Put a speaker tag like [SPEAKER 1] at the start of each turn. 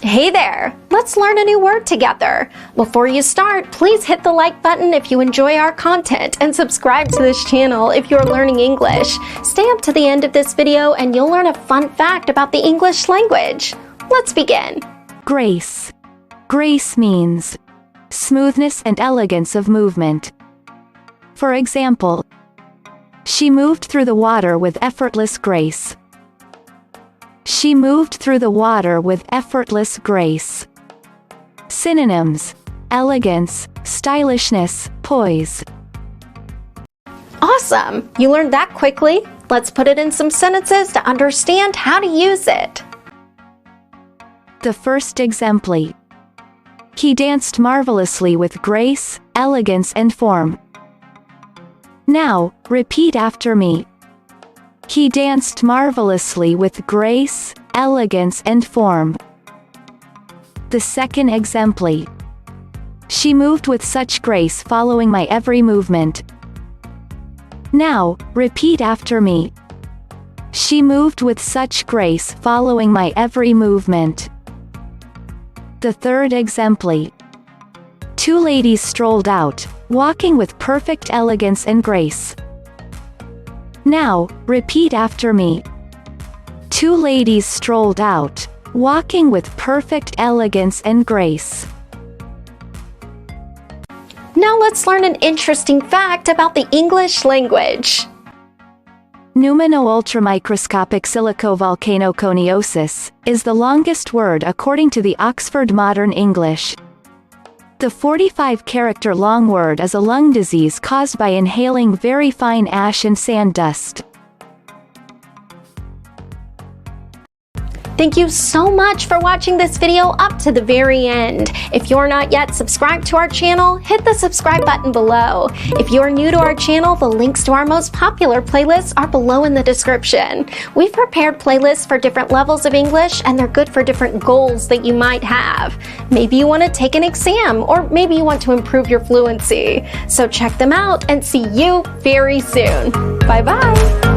[SPEAKER 1] Hey there! Let's learn a new word together. Before you start, please hit the like button if you enjoy our content and subscribe to this channel if you're learning English. Stay up to the end of this video and you'll learn a fun fact about the English language. Let's begin.
[SPEAKER 2] Grace. Grace means smoothness and elegance of movement. For example, she moved through the water with effortless grace. She moved through the water with effortless grace. Synonyms: elegance, stylishness, poise.
[SPEAKER 1] Awesome! You learned that quickly. Let's put it in some sentences to understand how to use it.
[SPEAKER 2] The first exempli. He danced marvelously with grace, elegance and form. Now, repeat after me. He danced marvelously with grace, elegance and form. The second exempli. She moved with such grace following my every movement. Now, repeat after me. She moved with such grace following my every movement. The third exempli. Two ladies strolled out, walking with perfect elegance and grace. Now, repeat after me. Two ladies strolled out, walking with perfect elegance and grace.
[SPEAKER 1] Now let's learn an interesting fact about the English language.
[SPEAKER 2] Pneumano-ultramicroscopic silicovolcanoconiosis is the longest word according to the Oxford Modern English. The 45-character long word is a lung disease caused by inhaling very fine ash and sand dust.
[SPEAKER 1] Thank you so much for watching this video up to the very end. If you're not yet subscribed to our channel, hit the subscribe button below. If you're new to our channel, the links to our most popular playlists are below in the description. We've prepared playlists for different levels of English, and they're good for different goals that you might have. Maybe you want to take an exam, or maybe you want to improve your fluency. So check them out and see you very soon. Bye-bye.